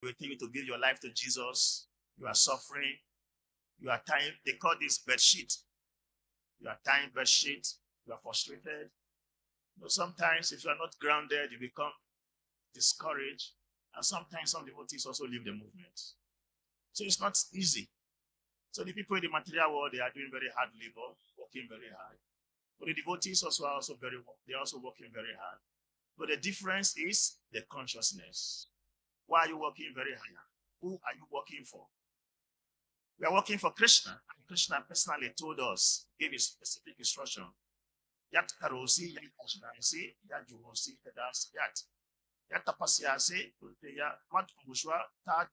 You think to give your life to Jesus. You are suffering. You are tying, they call this bed sheet. You are tying bed sheet. You are frustrated. But sometimes if you are not grounded, you become discouraged. And sometimes some devotees also leave the movement. So it's not easy. So the people in the material world, they are doing very hard labor, working very hard. But the devotees also are they are also working very hard. But the difference is the consciousness. Why are you working very hard? Who are you working for? We are working for Krishna. And Krishna personally told us, gave a specific instruction. Yat karosi, yat ajnansi, yat juhosi, yat. Yat tapasyasi, mat kubushwa, tad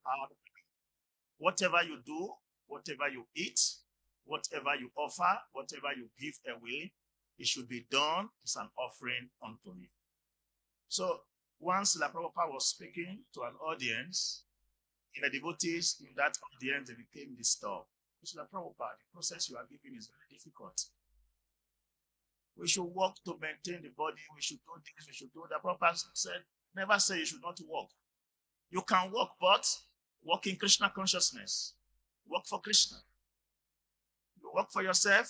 whatever you do, whatever you eat, whatever you offer, whatever you give away, it should be done as an offering unto me. So once Srila Prabhupada was speaking to an audience, in the devotees in that audience, they became disturbed. Srila Prabhupada, the process you are giving is very difficult. We should work to maintain the body. We should do this. We should do that. Prabhupada said, never say you should not work. You can work, but work in Krishna consciousness. Work for Krishna. You work for yourself,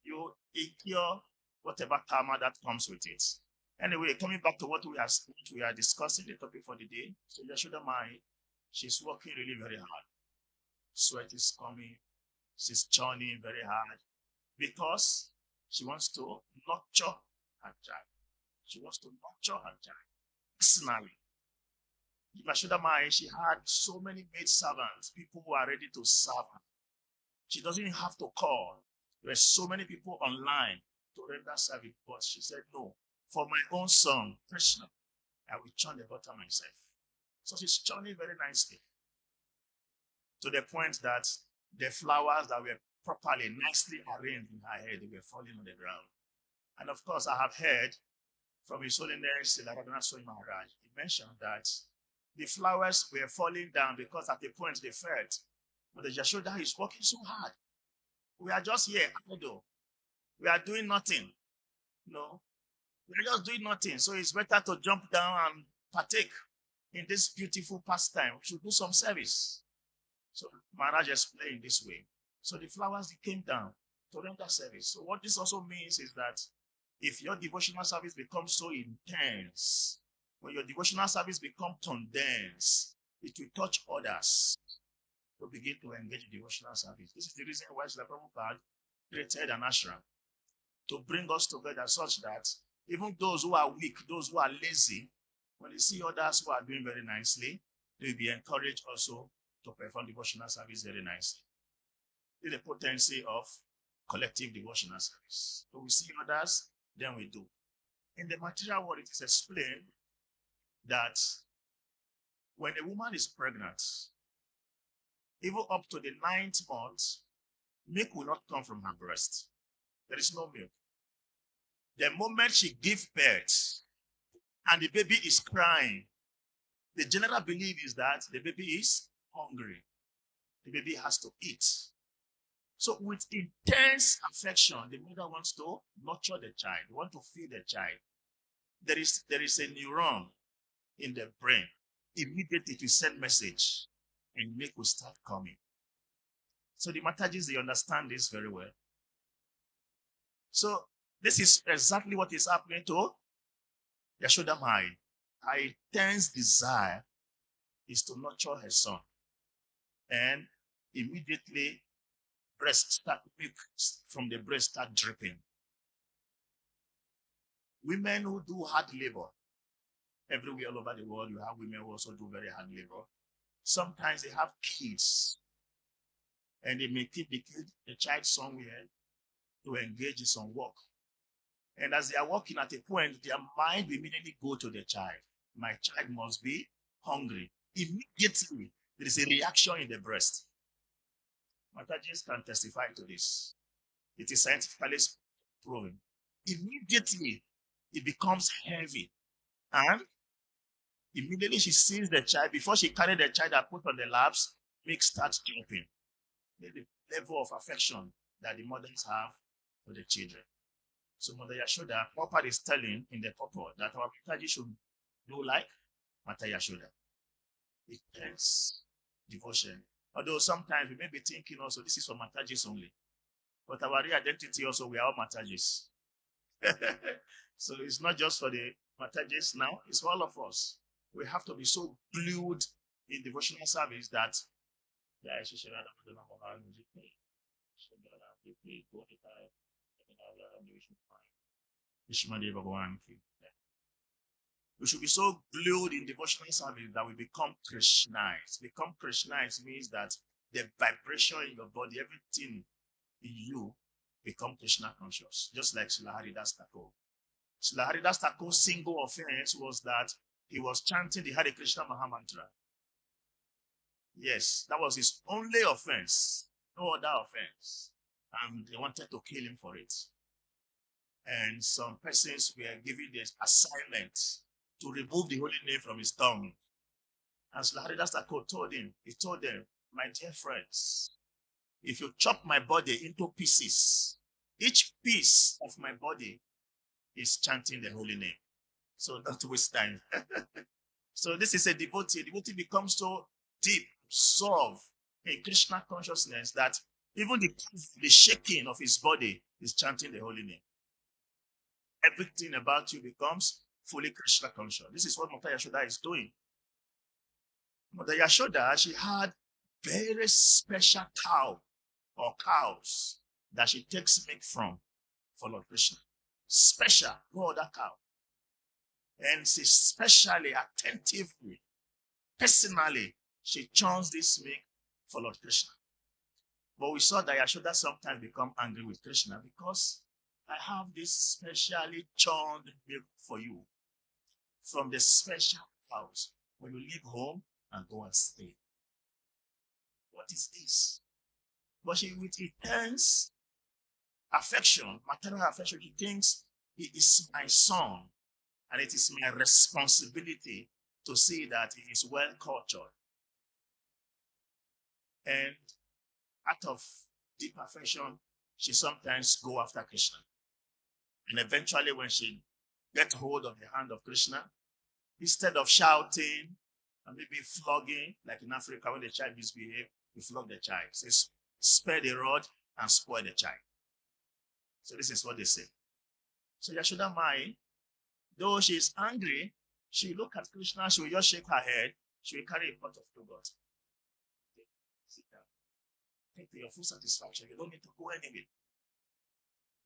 you incur whatever karma that comes with it. Anyway, coming back to what we are discussing, the topic for the day. So Yashoda Mai, she's working really very hard. Sweat is coming. She's churning very hard because she wants to nurture her child. She wants to nurture her child personally. Yashoda Mai, she had so many maid servants, people who are ready to serve her. She doesn't have to call. There are so many people online to render service, but she said, no, for my own son, Krishna, I will churn the butter myself. So she's churning very nicely, to the point that the flowers that were properly, nicely arranged in her head, they were falling on the ground. And of course, I have heard from His Holiness Srila Raghunath Swami Maharaja, he mentioned that the flowers were falling down because at the point they felt, but the Yashoda is working so hard. We are just here, idle. We are doing nothing. No, we are just doing nothing. So it's better to jump down and partake in this beautiful pastime. We should do some service. So Maharaj explained this way. So the flowers, they came down to render service. So what this also means is that if your devotional service becomes so intense, when your devotional service becomes condensed, it will touch others to begin to engage in devotional service. This is the reason why Srila Prabhupada created an ashram, to bring us together such that even those who are weak, those who are lazy, when they see others who are doing very nicely, they will be encouraged also to perform devotional service very nicely. This is the potency of collective devotional service. So we see others, then we do. In the material world, it is explained that when a woman is pregnant, even up to the 9th month, milk will not come from her breast. There is no milk. The moment she gives birth and the baby is crying, the general belief is that the baby is hungry. The baby has to eat. So with intense affection, the mother wants to nurture the child, want to feed the child. There is a neuron in the brain. Immediately it will send message and milk will start coming. So the Matajis, they understand this very well. So this is exactly what is happening to Yashoda Mai. Her intense desire is to nurture her son. And immediately milk from the breast start dripping. Women who do hard labor, everywhere all over the world, you have women who also do very hard labor. Sometimes they have kids, and they may keep the child somewhere to engage in some work. And as they are working at a point, their mind will immediately go to the child. My child must be hungry. Immediately, there is a reaction in the breast. Matajis can testify to this. It is scientifically proven. Immediately, it becomes heavy. And immediately she sees the child. Before she carried the child and put on the laps, milk starts dropping. The level of affection that the mothers have for the children. So Mother Yashoda, Prabhupada is telling in the purport that our Mataji should do like Mata Yashoda. intense devotion. Although sometimes we may be thinking also this is for Mataji's only. But our real identity also, we are all Mataji's. So it's not just for the Mataji's now, it's for all of us. We have to be so glued in devotional service that we should be so glued in devotional service that we become Krishnized. Become Krishnized means that the vibration in your body, everything in you, become Krishna conscious. Just like Srila Haridas Thakur. Srila Haridas Thakur's single offense was that he was chanting the Hare Krishna Mahamantra. Yes, that was his only offense. No other offense. And they wanted to kill him for it. And some persons were given the assignment to remove the holy name from his tongue. And Srila Haridas Thakur told them, my dear friends, if you chop my body into pieces, each piece of my body is chanting the holy name. So don't waste time. So this is a devotee. Devotee becomes so deep, absorbed in Krishna consciousness that even the shaking of his body is chanting the holy name. Everything about you becomes fully Krishna conscious. This is what Mata Yashoda is doing. Mata Yashoda, she had very special cow or cows that she takes milk from for Lord Krishna. Special, no other cow. And she specially, attentively, personally, she churns this milk for Lord Krishna. But we saw that Yashoda sometimes become angry with Krishna because I have this specially churned milk for you from the special cows when you leave home and go and stay. What is this? But she, with intense affection, maternal affection, she thinks he is my son and it is my responsibility to see that he is well cultured. And out of deep affection, she sometimes go after Krishna. And eventually when she gets hold of the hand of Krishna, instead of shouting and maybe flogging, like in Africa when the child misbehaves, you flog the child. It says, spare the rod and spoil the child. So this is what they say. So Yashoda Mai, though she is angry, she will look at Krishna, she will just shake her head, she will carry a pot of yogurt. Sit down. Take to your full satisfaction. You don't need to go anywhere.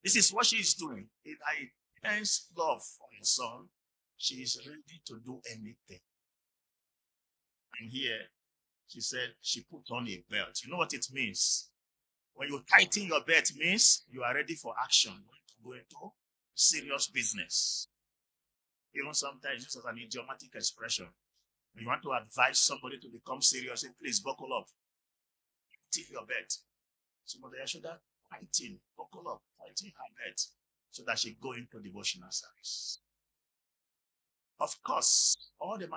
This is what she is doing. In her intense love for her son, she is ready to do anything. And here, she said she put on a belt. You know what it means? When you tighten your belt, it means you are ready for action. You want to go into serious business. Even sometimes just as an idiomatic expression. When you want to advise somebody to become serious, say, please buckle up. Tighten your belt. So Mother Yashoda, tighten, buckle up, tighten her belt so that she go into devotional service. Of course, all the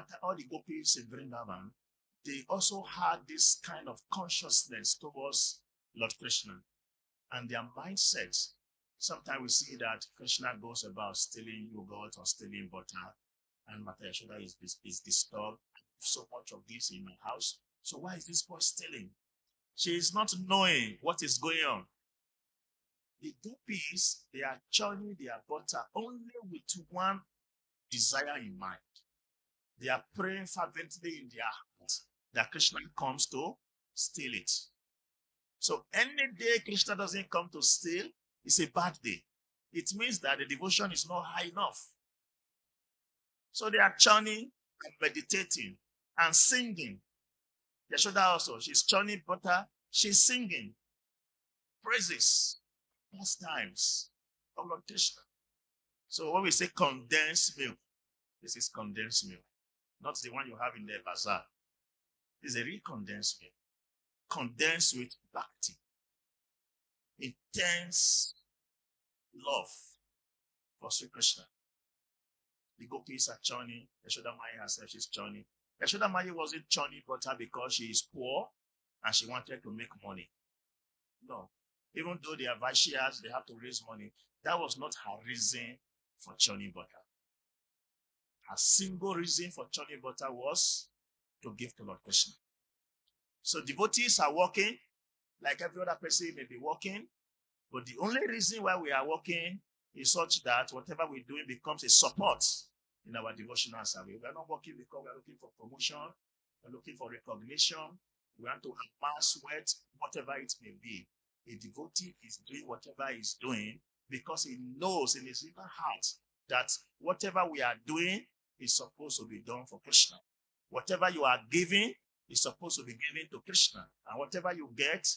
gopis in Vrindavan, they also had this kind of consciousness towards Lord Krishna. And their mindsets, sometimes we see that Krishna goes about stealing yogurt or stealing butter, and Mata Yashoda is disturbed. So much of this in my house. So why is this boy stealing? She is not knowing what is going on. The gopis, they are churning their butter only with one desire in mind. They are praying fervently in their heart that Krishna comes to steal it. So any day Krishna doesn't come to steal, it's a bad day. It means that the devotion is not high enough. So they are churning and meditating and singing. Yashoda also, she's churning butter, she's singing praises, pastimes of Lord Krishna. So when we say condensed milk, this is condensed milk, not the one you have in the bazaar. This is a real condensed milk, condensed with bhakti, intense love for Sri Krishna. The gopis are churning. Yashoda Mai herself, she's churning. Yashoda Mai wasn't churning butter because she is poor and she wanted to make money. No. Even though they are Vaishyas, they have to raise money. That was not her reason for churning butter. Her single reason for churning butter was to give to Lord Krishna. So devotees are working like every other person may be working, but the only reason why we are working is such that whatever we're doing becomes a support in our devotional service. We are not working because we are looking for promotion, we are looking for recognition, we want to amass wealth, whatever it may be. A devotee is doing whatever he's doing because he knows in his inner heart that whatever we are doing is supposed to be done for Krishna. Whatever you are giving is supposed to be given to Krishna. And whatever you get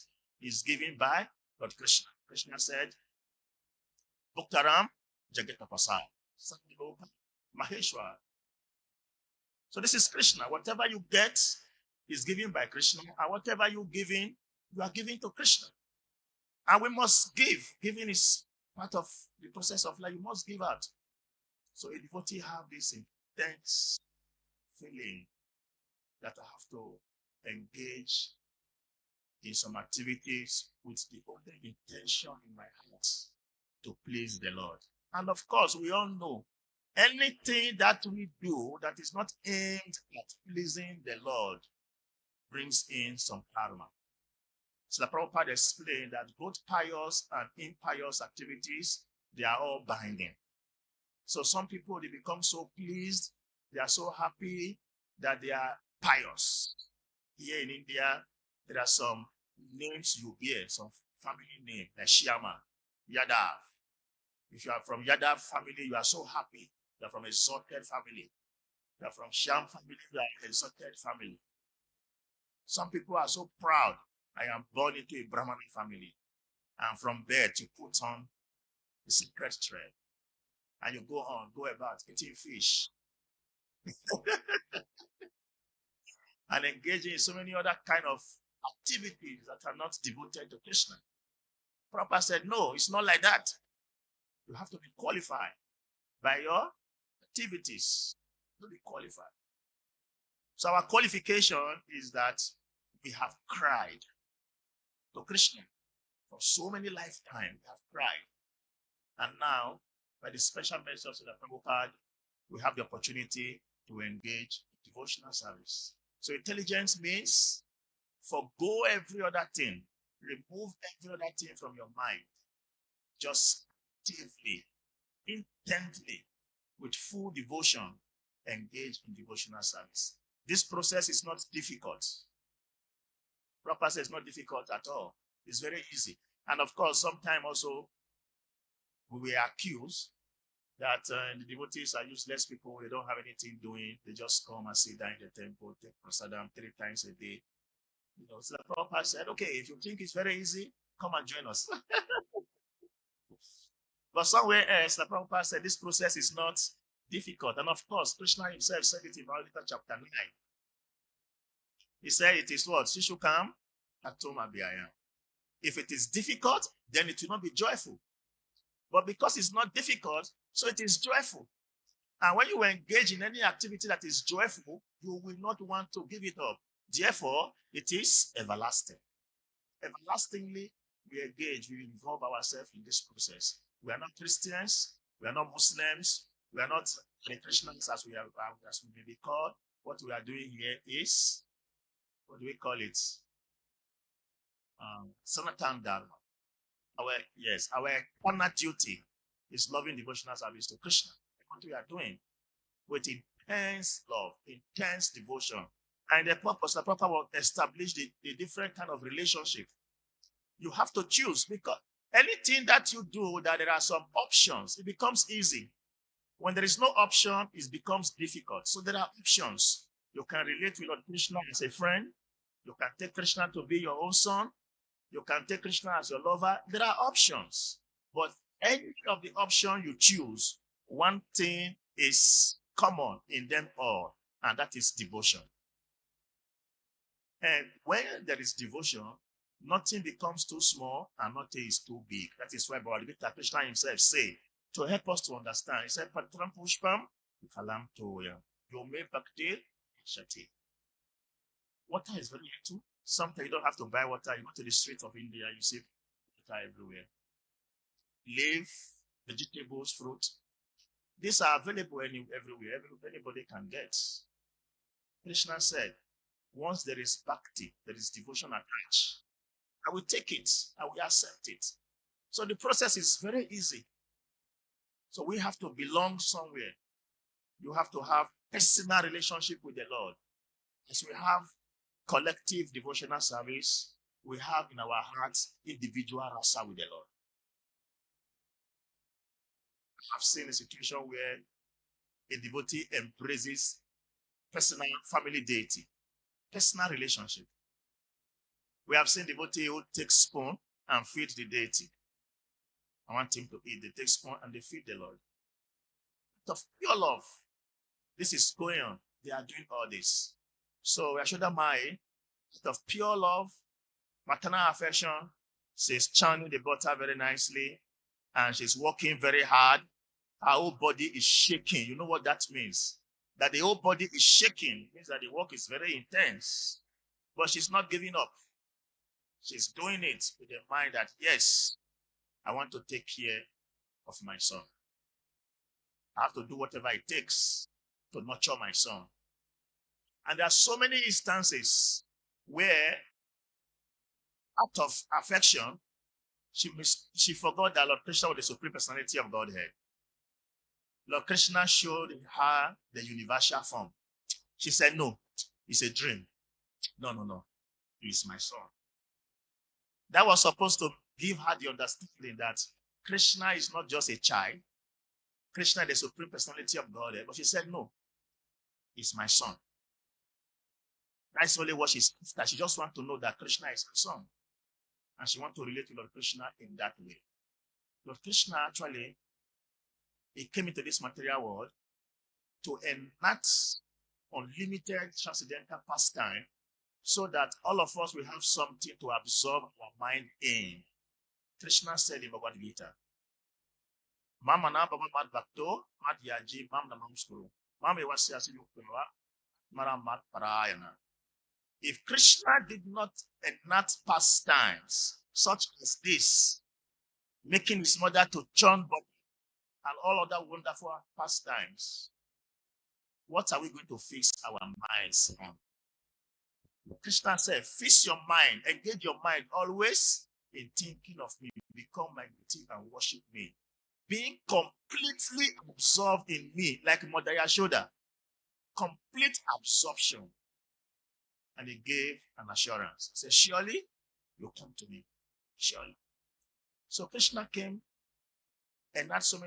is given by Lord Krishna. Krishna said, Bhaktaram Jagatapasai, Satyaloka Maheshwar. So this is Krishna. Whatever you get is given by Krishna. And whatever you're giving, you are giving to Krishna. And we must give. Giving is part of the process of life. You must give out. So a devotee have this intense feeling that I have to engage in some activities with the only intention in my heart to please the Lord. And of course, we all know anything that we do that is not aimed at pleasing the Lord brings in some karma. So the Prabhupada explained that both pious and impious activities, they are all binding. So some people, they become so pleased, they are so happy that they are pious. Here in India, there are some names you hear, some family name, like Shyama, Yadav. If you are from Yadav family, you are so happy. You are from a exalted family. You are from Shyam family, you are an exalted family. Some people are so proud. I am born into a Brahmana family. And from birth, you put on the secret thread. And you go about eating fish. And engaging in so many other kind of activities that are not devoted to Krishna. Prabhupada said, no, it's not like that. You have to be qualified by your activities to be qualified. So our qualification is that we have cried to Krishna for so many lifetimes. We have cried. And now, by the special message of the Prabhupada, we have the opportunity to engage in devotional service. So intelligence means forgo every other thing. Remove every other thing from your mind. Just actively, intently, with full devotion, engage in devotional service. This process is not difficult. Prabhupada says it's not difficult at all. It's very easy. And of course, sometimes also, we were accused that the devotees are useless people. They don't have anything doing. They just come and sit down in the temple, take prasadam 3 times a day. So the Prabhupada said, okay, if you think it's very easy, come and join us. But somewhere else, the Prabhupada said this process is not difficult. And of course, Krishna himself said it in Bhagavatam chapter 9. He said it is what? Shishukam Atoma Bhyayam. If it is difficult, then it will not be joyful. But because it's not difficult, so it is joyful. And when you engage in any activity that is joyful, you will not want to give it up. Therefore, it is everlasting. Everlastingly, we engage, we involve ourselves in this process. We are not Christians, we are not Muslims, we are not Christians as we may be called. What we are doing here is, what do we call it? Sanatan Dharma. Our honor duty is loving devotional service to Krishna. What we are doing with intense love, intense devotion. And the purpose will establish the different kind of relationship. You have to choose, because anything that you do, that there are some options, it becomes easy. When there is no option, it becomes difficult. So there are options. You can relate with Lord Krishna as a friend. You can take Krishna to be your own son. You can take Krishna as your lover. There are options. But any of the options you choose, one thing is common in them all, and that is devotion. And when there is devotion, nothing becomes too small and nothing is too big. That is why Bhagavad Krishna himself said, to help us to understand, he said, Patram Pushpam Kalam Toya. Yome Bhakti Shati. Water is very little. Sometimes you don't have to buy water. You go to the streets of India, you see water everywhere. Leaf, vegetables, fruit. These are available everywhere. Anybody can get. Krishna said, once there is bhakti, there is devotion attached, I will take it, I will accept it. So the process is very easy. So we have to belong somewhere. You have to have personal relationship with the Lord. As we have collective devotional service, we have in our hearts individual rasa with the Lord. I've seen a situation where a devotee embraces personal family deity, personal relationship. We have seen devotee who take spoon and feed the deity. I want him to eat. They take spoon and they feed the Lord. Out of pure love, this is going on. They are doing all this. So Yashoda Mai, out of pure love, maternal affection, she's churning the butter very nicely, and she's working very hard. Her whole body is shaking. You know what that means? That the whole body is shaking. It means that the work is very intense. But she's not giving up. She's doing it with the mind that, yes, I want to take care of my son. I have to do whatever it takes to nurture my son. And there are so many instances where, out of affection, she forgot that Lord Krishna was the Supreme Personality of Godhead. Lord Krishna showed her the universal form. She said, no, it's a dream. No. He's my son. That was supposed to give her the understanding that Krishna is not just a child. Krishna is the Supreme Personality of Godhead. But she said, no, he's my son. That's only what she's after. She just wants to know that Krishna is her son. And she wants to relate to Lord Krishna in that way. Lord Krishna actually, he came into this material world to enact unlimited transcendental pastime so that all of us will have something to absorb our mind in. Krishna said in Bhagavad Gita, Mama na baba mad bhakto, mad yaji, mam na mamskuru. Mama wasi asiyukwa, mara mad parayana. If Krishna did not enact pastimes such as this, making his mother to churn body and all other wonderful pastimes, what are we going to fix our minds on? Krishna said, fix your mind, engage your mind always in thinking of me. Become my devotee and worship me. Being completely absorbed in me, like Mother Yashoda. Complete absorption. And he gave an assurance. He said, surely you'll come to me. Surely. So Krishna came and had so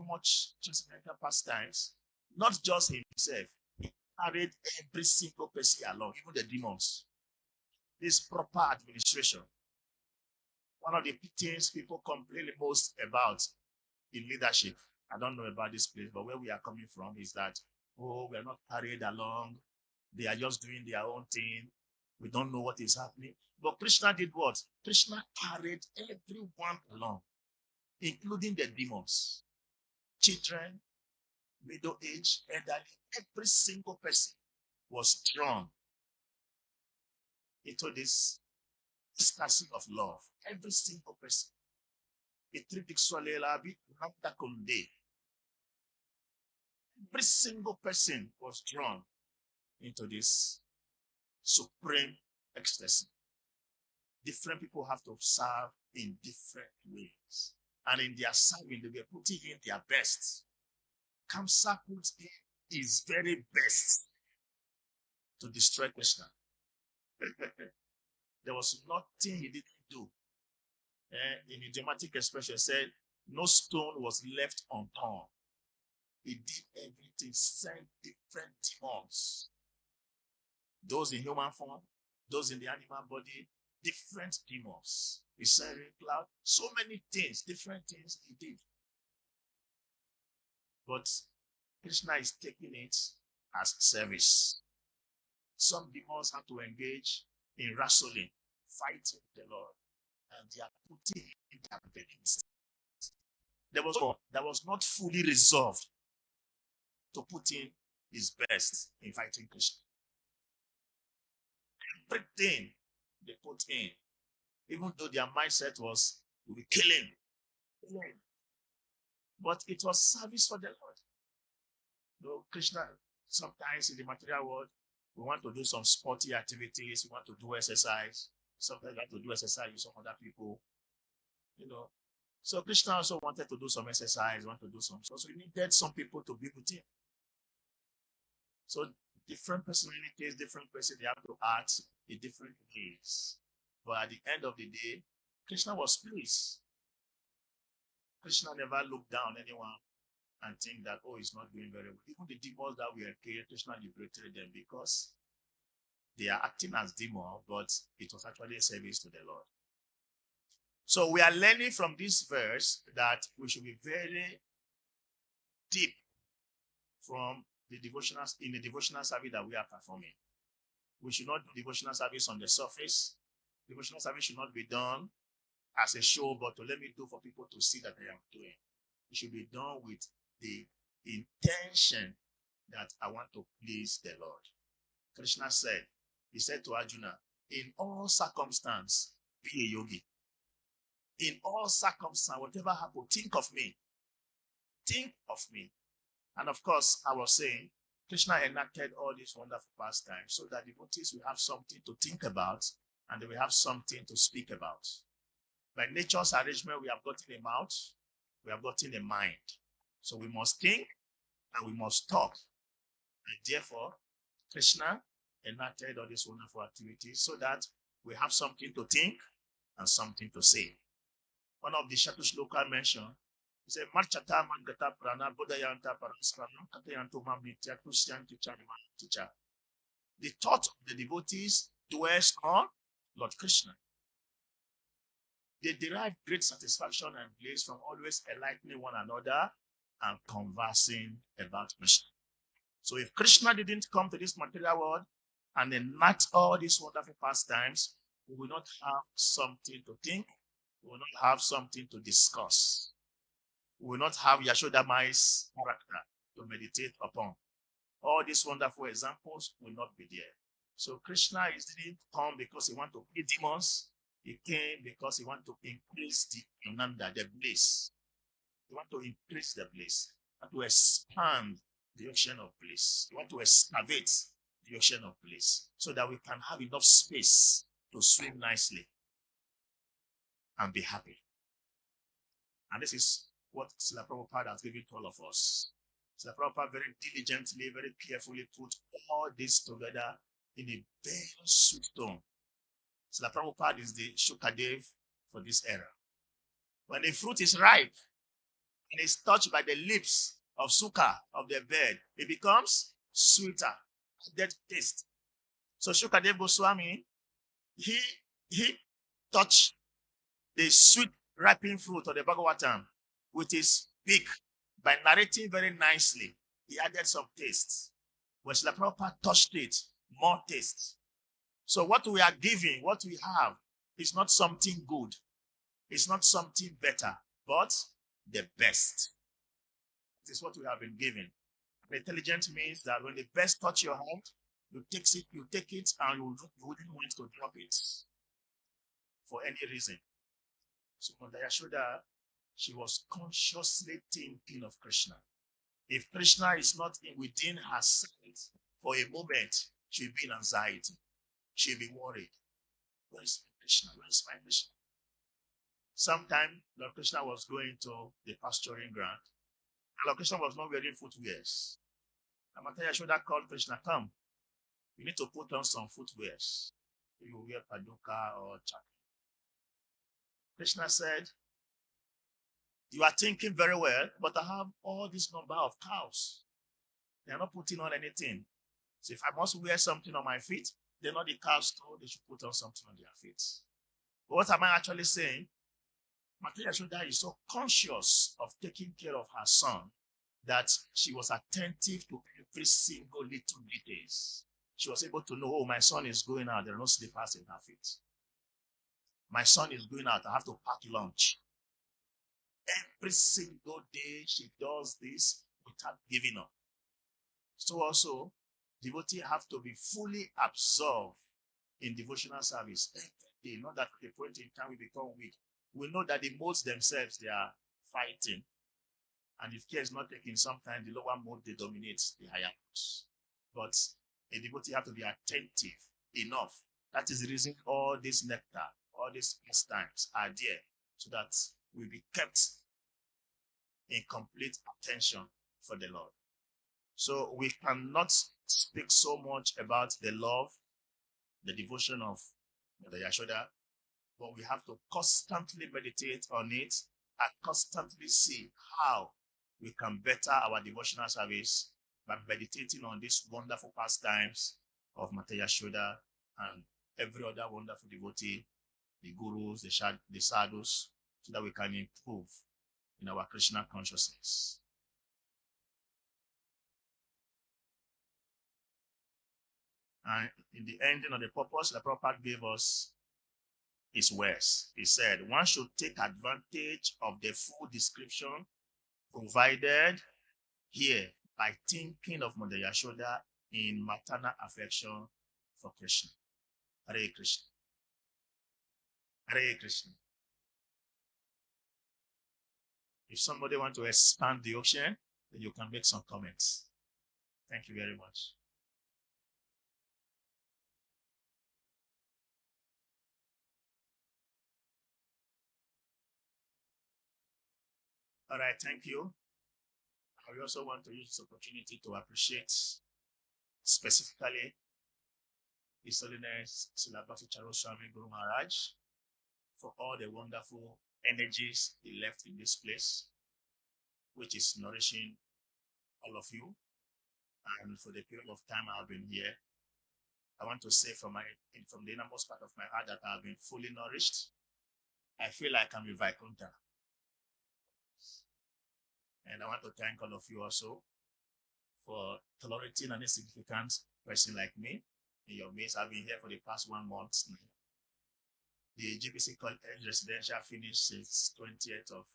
much transcendental pastimes, not just himself. He carried every single person along, even the demons. This proper administration. One of the things people complain the most about in leadership, I don't know about this place, but where we are coming from is that, oh, we are not carried along. They are just doing their own thing. We don't know what is happening. But Krishna did what? Krishna carried everyone along, including the demons, children, middle age, elderly. Every single person was drawn into this ecstasy of love. Every single person. Every single person was drawn into this supreme ecstasy. Different people have to serve in different ways. And in their serving, they were putting in their best. Kamsa put in his very best to destroy Krishna. There was nothing he didn't do. In a dramatic expression, he said, no stone was left unturned. He did everything, sent different demons. Those in human form, those in the animal body, different demons. He sent in cloud, so many things, different things he did. But Krishna is taking it as service. Some demons have to engage in wrestling, fighting the Lord, and they are putting in their beliefs. That was not fully resolved to put in his best in fighting Krishna. Everything they put in, even though their mindset was, we'll be killing. But it was service for the Lord. Krishna, sometimes in the material world, We want to do some sporty activities. We want to do exercise. Sometimes we have to do exercise with some other people. So Krishna also wanted to do some exercise, want to do some. So he needed some people to be with him. So different personalities, different persons, they have to act in different ways. But at the end of the day, Krishna was pleased. Krishna never looked down on anyone and think that, oh, it's not doing very well. Even the demons that we created, Krishna liberated them because they are acting as demons, but it was actually a service to the Lord. So we are learning from this verse that we should be very deep from the devotional service that we are performing. We should not do devotional service on the surface. Devotional service should not be done as a show, but to let me do for people to see that I am doing. It should be done with the intention that I want to please the Lord. Krishna said, he said to Arjuna, in all circumstance, be a yogi. In all circumstance, whatever happens, think of me. Think of me. And of course, I was saying, Krishna enacted all these wonderful pastimes so that the devotees will have something to think about and they will have something to speak about. By nature's arrangement, we have gotten a mouth, we have gotten a mind. So we must think and we must talk. And therefore, Krishna enacted all these wonderful activities so that we have something to think and something to say. One of the Shatushloka mentioned, he said, Marchata Mangata Prana Bodayanta Parasparam Katayanto Mamnitya Kusyanti Charimana. The thought of the devotees dwells on Lord Krishna. They derive great satisfaction and bliss from always enlightening one another and conversing about Krishna. So if Krishna didn't come to this material world and enact all these wonderful pastimes, we will not have something to think. We will not have something to discuss. We will not have Yashoda Mai's character to meditate upon. All these wonderful examples will not be there. So Krishna didn't come because he wanted to kill demons. He came because he wanted to increase the ananda, the bliss. He wanted to increase the bliss and to expand the ocean of bliss. He wanted to excavate the ocean of bliss so that we can have enough space to swim nicely and be happy. And this is what Srila Prabhupada has given to all of us. Srila Prabhupada very diligently, very carefully put all this together in a very sweet tone. Srila Prabhupada is the Shukadev for this era. When the fruit is ripe and is touched by the lips of Sukha, of the bird, it becomes sweeter, that taste. So Shukadev Goswami, he touched the sweet ripening fruit of the Bhagavatam with his beak by narrating very nicely. He added some taste. When Srila Prabhupada touched it, more taste. So what we are giving, what we have, is not something good. It's not something better, but the best. It is what we have been given. The intelligent means that when the best touch your hand, you take it, and you wouldn't want to drop it for any reason. So Mother Yashoda, she was consciously thinking of Krishna. If Krishna is not within her sight for a moment, she'll be in anxiety. She'll be worried. Where is my Krishna? Where is my Krishna? Sometime Lord Krishna was going to the pasturing ground. And Lord Krishna was not wearing footwears. And Mother Yashoda called Krishna, come. You need to put on some footwears. You wear paduka or chakra. Krishna said, you are thinking very well, but I have all this number of cows. They are not putting on anything. So if I must wear something on my feet, they're not the cows too. They should put on something on their feet. But what am I actually saying? Mother Yashoda is so conscious of taking care of her son that she was attentive to every single little details. She was able to know, oh, my son is going out. There are no slippers in her feet. My son is going out. I have to pack lunch. Every single day she does this without giving up. So also, devotees have to be fully absorbed in devotional service every day. Not that at the point in time we become weak. We know that the modes themselves, they are fighting. And if care is not taken, sometimes the lower mode, they dominate the higher modes. But A devotee have to be attentive enough. That is the reason all this nectar, all these pastimes are there, so that we be kept in complete attention for the Lord. So we cannot speak so much about the love, the devotion of the Yashoda, but we have to constantly meditate on it and constantly see how we can better our devotional service by meditating on these wonderful pastimes of Mata Yashoda and every other wonderful devotee, the gurus, the sadhus, so that we can improve in our Krishna consciousness. And in the ending of the purpose, the Prabhupada gave us his words. He said, one should take advantage of the full description provided here by thinking of Mother Yashoda in maternal affection for Krishna. Hare Krishna. Hare Krishna. If somebody wants to expand the ocean, then you can make some comments. Thank you very much. All right, thank you. I also want to use this opportunity to appreciate specifically His Holiness Srila Charu Swami Guru Maharaj for all the wonderful energies he left in this place, which is nourishing all of you. And for the period of time I've been here, I want to say from the innermost part of my heart that I've been fully nourished. I feel like I'm in Vaikuntha. And I want to thank all of you also for tolerating an insignificant person like me in your midst. I've been here for the past 1 month now. The GPC College residential finished since 20th of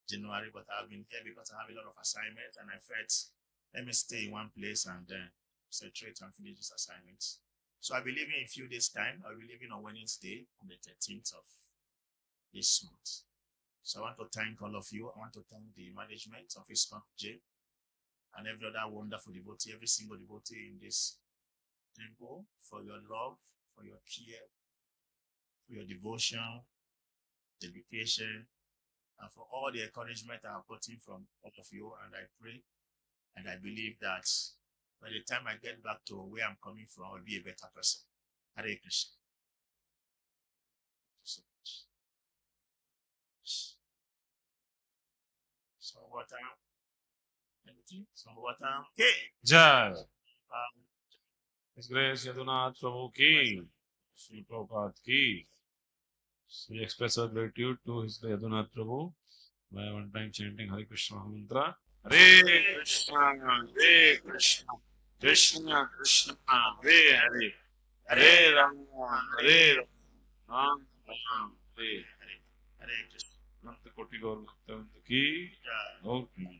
January, but I've been here because I have a lot of assignments, and I felt, let me stay in one place and then concentrate and finish these assignments. So I'll be leaving in a few days' time. I'll be leaving on Wednesday, on the 13th of this month. So I want to thank all of you. I want to thank the management of Iskcon Ujjain and every other wonderful devotee, every single devotee in this temple, for your love, for your care, for your devotion, dedication, and for all the encouragement I have gotten from all of you. And I pray and I believe that by the time I get back to where I'm coming from, I'll be a better person. Hare Krishna. Thank you so much. So what time? Anything? So what time? Hey! Jai. His Grace Raghunath Prabhu ki, Sri Prabhupada ki. So we express our gratitude to His Grace Raghunath Prabhu by one time chanting Hare Krishna mantra. Hare Krishna, Hare Krishna, Krishna Krishna, Hare Hare, Hare Rama, Hare Rama, Hare Hare. Hare Krishna. Nanda Koti Gaur Bhakta ki. Okay.